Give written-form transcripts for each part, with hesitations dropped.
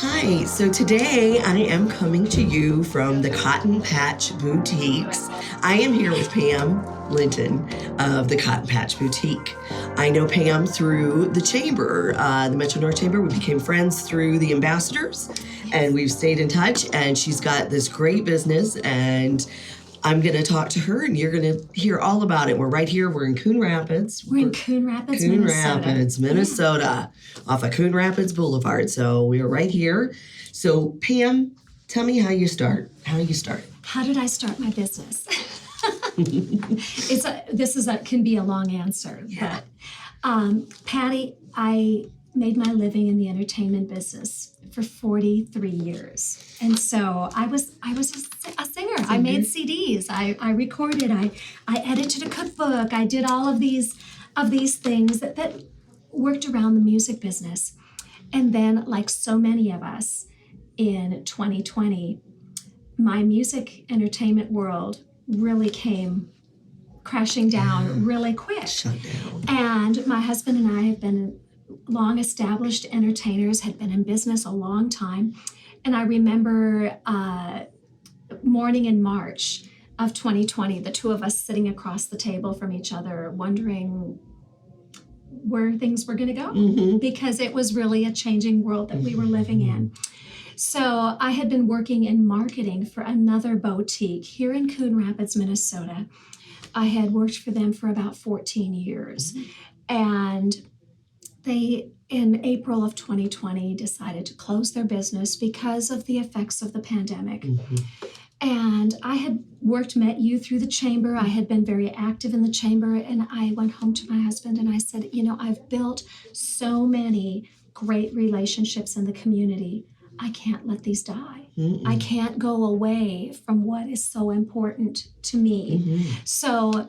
Hi, so today I am coming to you from the Cotton Patch Boutiques. I am here with Pam Linton of the Cotton Patch Boutique. I know Pam through the Chamber, the Metro North Chamber. We became friends through the ambassadors and we've stayed in touch, and she's got this great business, and I'm going to talk to her and you're going to hear all about it. We're right here. We're in Coon Rapids. We're in Coon Rapids, Minnesota. Off of Coon Rapids Boulevard. So we are right here. So Pam, tell me how you start. How you started. How did I start my business? Can be a long answer. Yeah. But Patty, I made my living in the entertainment business for 43 years. And so I was a singer. I made CDs. I recorded. I edited a cookbook. I did all of these things that worked around the music business. And then, like so many of us in 2020, my music entertainment world really came crashing down really quick. Shut down. And my husband and I have been long established entertainers, had been in business a long time. And I remember morning in March of 2020, the two of us sitting across the table from each other, wondering where things were going to go, because it was really a changing world that we were living in. So I had been working in marketing for another boutique here in Coon Rapids, Minnesota. I had worked for them for about 14 years. And they, in April of 2020, decided to close their business because of the effects of the pandemic. And I had met you through the chamber. I had been very active in the chamber, and I went home to my husband and I said, I've built so many great relationships in the community. I can't let these die. I can't go away from what is so important to me. So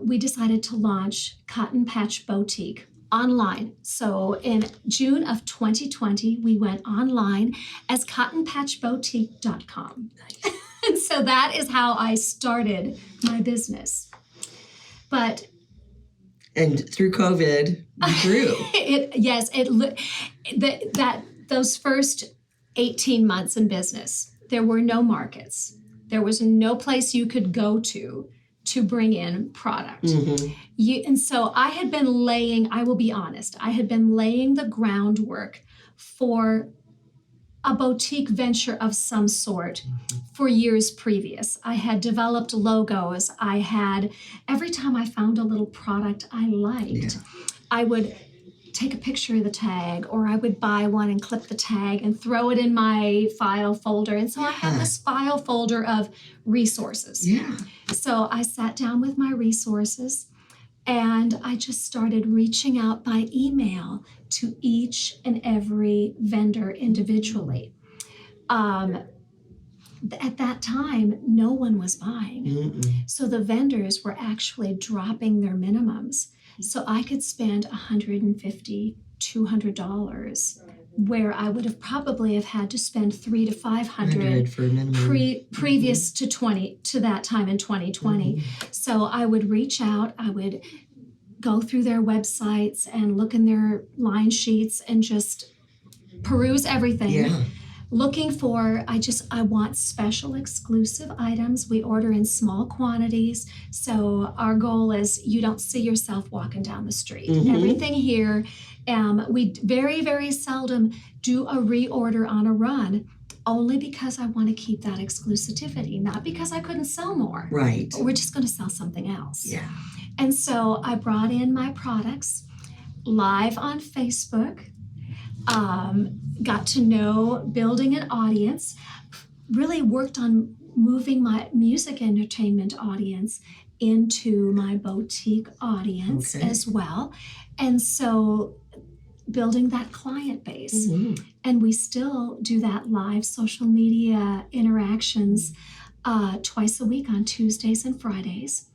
we decided to launch Cotton Patch Boutique online. So in June of 2020, we went online as cottonpatchboutique.com. And so that is how I started my business. And through COVID, you grew. Those first 18 months in business, there were no markets. There was no place you could go to bring in product. And so I had been I will be honest, I had been laying the groundwork for a boutique venture of some sort for years previous. I had developed logos. Every time I found a little product I liked, I would take a picture of the tag, or I would buy one and clip the tag and throw it in my file folder. And so I had this file folder of resources. So I sat down with my resources and I just started reaching out by email to each and every vendor individually. At that time, no one was buying. So the vendors were actually dropping their minimums. So I could spend $150, $200, where I would have probably have had to spend $300 to $500 for a minimum. Previous to that time in 2020. So I would reach out, I would go through their websites and look in their line sheets and just peruse everything. Looking for, I want special exclusive items. We order in small quantities. So our goal is you don't see yourself walking down the street. Everything here, we very, very seldom do a reorder on a run, only because I want to keep that exclusivity, not because I couldn't sell more. Right. But we're just going to sell something else. And so I brought in my products live on Facebook, got to know building an audience, really worked on moving my music entertainment audience into my boutique audience as well. And so building that client base. And we still do that live social media interactions twice a week on Tuesdays and Fridays.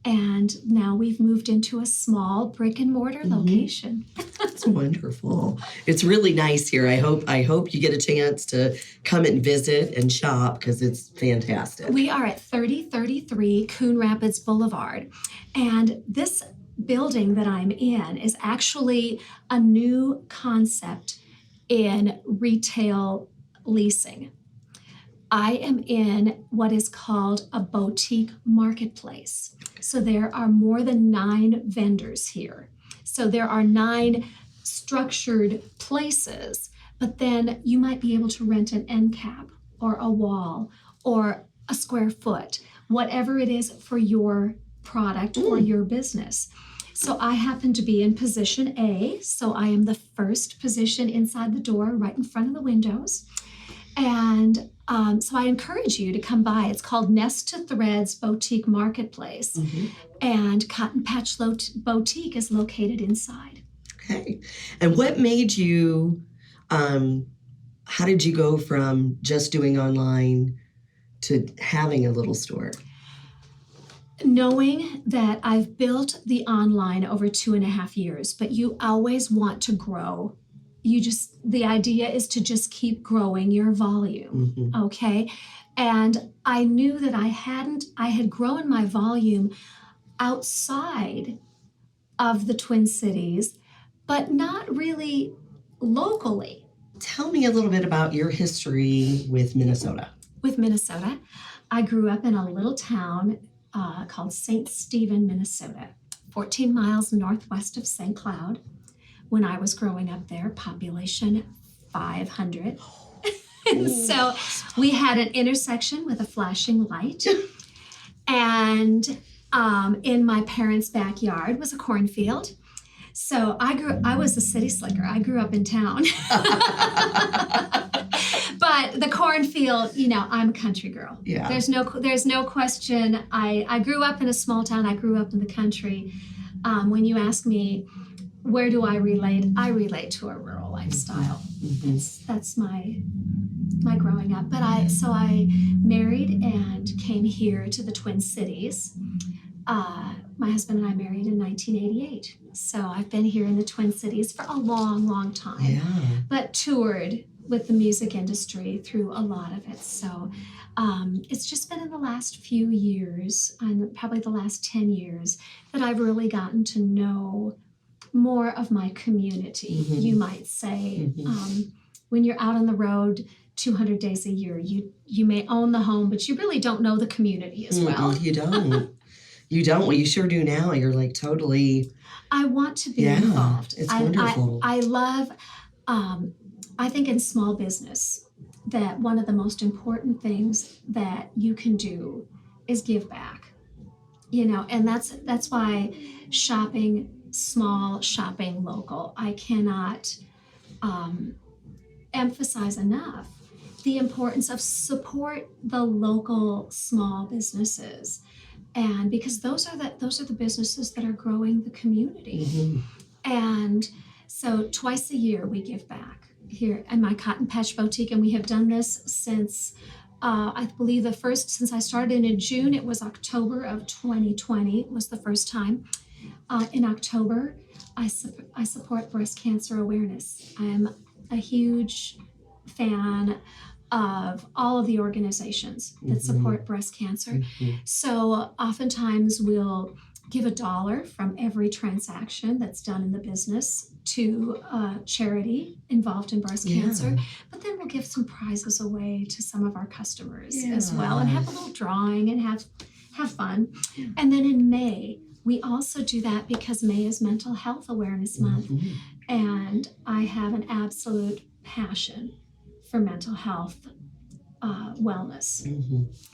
And now we've moved into a small brick and mortar location. That's wonderful. It's really nice here. I hope you get a chance to come and visit and shop, because it's fantastic. We are at 3033 Coon Rapids Boulevard. And this building that I'm in is actually a new concept in retail leasing. I am in what is called a boutique marketplace. So there are more than 9 vendors here. So there are 9 structured places, but then you might be able to rent an end cap or a wall or a square foot, whatever it is for your product or your business. So I happen to be in position A, so I am the first position inside the door, right in front of the windows. And so I encourage you to come by. It's called Nest to Threads Boutique Marketplace, and Cotton Patch Boutique is located inside. Okay. And what made you, how did you go from just doing online to having a little store? Knowing that I've built the online over 2.5 years, but you always want to grow. The idea is to just keep growing your volume, okay? And I knew that I had grown my volume outside of the Twin Cities, but not really locally. Tell me a little bit about your history with Minnesota. With Minnesota, I grew up in a little town called St. Stephen, Minnesota, 14 miles northwest of St. Cloud. When I was growing up there, population 500. And so we had an intersection with a flashing light. And in my parents' backyard was a cornfield. So I was a city slicker. I grew up in town. But the cornfield, I'm a country girl. Yeah. There's no question. I grew up in a small town. I grew up in the country. When you ask me, where do I relate? I relate to a rural lifestyle. That's my growing up. But I married and came here to the Twin Cities. My husband and I married in 1988. So I've been here in the Twin Cities for a long, long time, but toured with the music industry through a lot of it. So it's just been in the last few years, and probably the last 10 years, that I've really gotten to know more of my community, you might say. When you're out on the road 200 days a year, you may own the home, but you really don't know the community as well. You don't. You don't. Well, you sure do now. You're like totally. I want to be involved. It's wonderful. I love, I think in small business that one of the most important things that you can do is give back, and that's why shopping small, shopping local, I cannot emphasize enough the importance of support the local small businesses. And because those are the businesses that are growing the community. And so twice a year we give back here in my Cotton Patch Boutique, and we have done this since I believe since I started in June, it was October of 2020 was the first time. In October, I support breast cancer awareness. I'm a huge fan of all of the organizations that support breast cancer. So oftentimes we'll give $1 from every transaction that's done in the business to a charity involved in breast cancer. But then we'll give some prizes away to some of our customers as well, and have a little drawing and have fun. And then in May, we also do that because May is Mental Health Awareness Month. And I have an absolute passion for mental health wellness.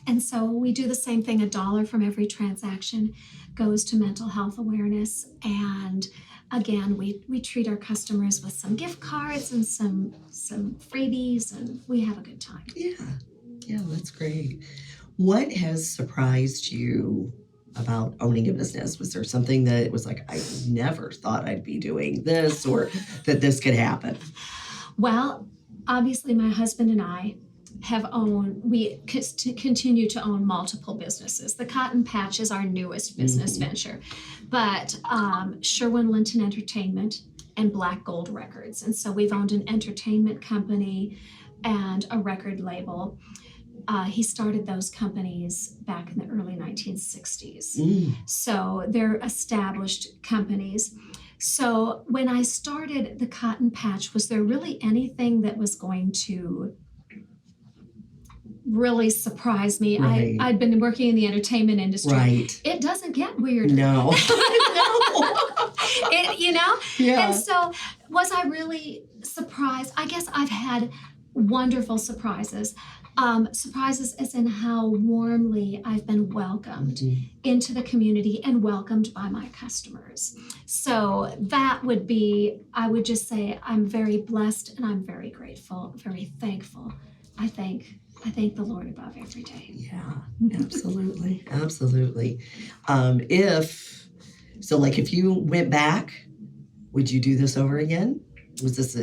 And so we do the same thing. $1 from every transaction goes to mental health awareness. And again, we treat our customers with some gift cards and some freebies, and we have a good time. Yeah, that's great. What has surprised you about owning a business? Was there something that was like, I never thought I'd be doing this, or that this could happen? Well, obviously my husband and I we continue to own multiple businesses. The Cotton Patch is our newest business venture, but Sherwin Linton Entertainment and Black Gold Records. And so we've owned an entertainment company and a record label. He started those companies back in the early 1960s. So they're established companies. So when I started the Cotton Patch, was there really anything that was going to really surprise me? Right. I'd been working in the entertainment industry. Right. It doesn't get weirder. No. No. Yeah. And so was I really surprised? I guess I've had wonderful surprises. Surprises as in how warmly I've been welcomed into the community and welcomed by my customers. So that would be, I would just say I'm very blessed and I'm very grateful, very thankful. I thank the Lord above every day. Yeah, absolutely. Absolutely. If you went back, would you do this over again? Was this,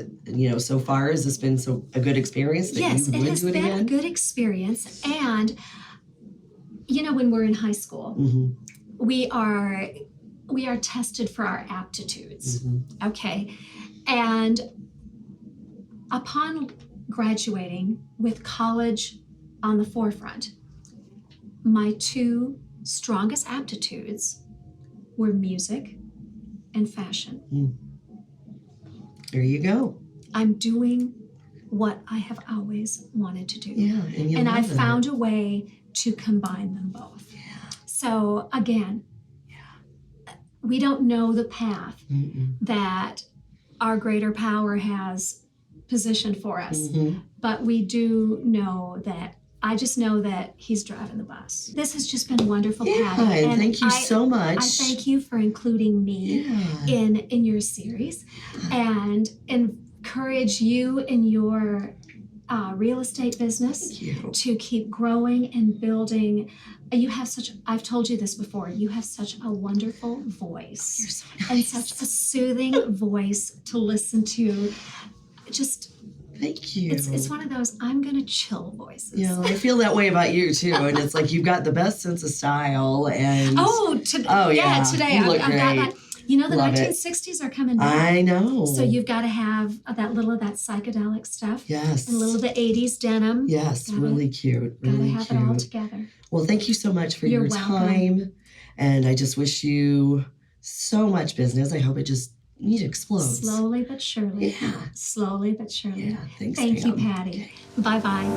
so far, has this been a good experience that yes, you would do it again? Yes, it has been a good experience. And, when we're in high school, we are tested for our aptitudes, okay? And upon graduating with college on the forefront, my two strongest aptitudes were music and fashion. There you go. I'm doing what I have always wanted to do. Yeah, and I found a way to combine them both. Yeah. So again, we don't know the path that our greater power has positioned for us, but we do know that I just know that he's driving the bus. This has just been wonderful, Patty. And thank you so much. I thank you for including me in your series and encourage you in your real estate business to keep growing and building. You have I've told you this before, you have such a wonderful voice. You're so nice. And such a soothing voice to listen to. Just thank you. It's one of those I'm gonna chill voices. Yeah, I feel that way about you too, and it's like you've got the best sense of style. And today you look I've got that. The Love 1960s are coming back. I know. So you've got to have that psychedelic stuff. Yes. And a little of the 80s denim. Yes, really cute. Gotta have it all together. Well, thank you so much for You're your welcome. time, and I just wish you so much business. I hope it just explodes. Slowly but surely. Yeah. Slowly but surely. Yeah, thanks, Thank you, Pam. Patty. Okay. Bye-bye.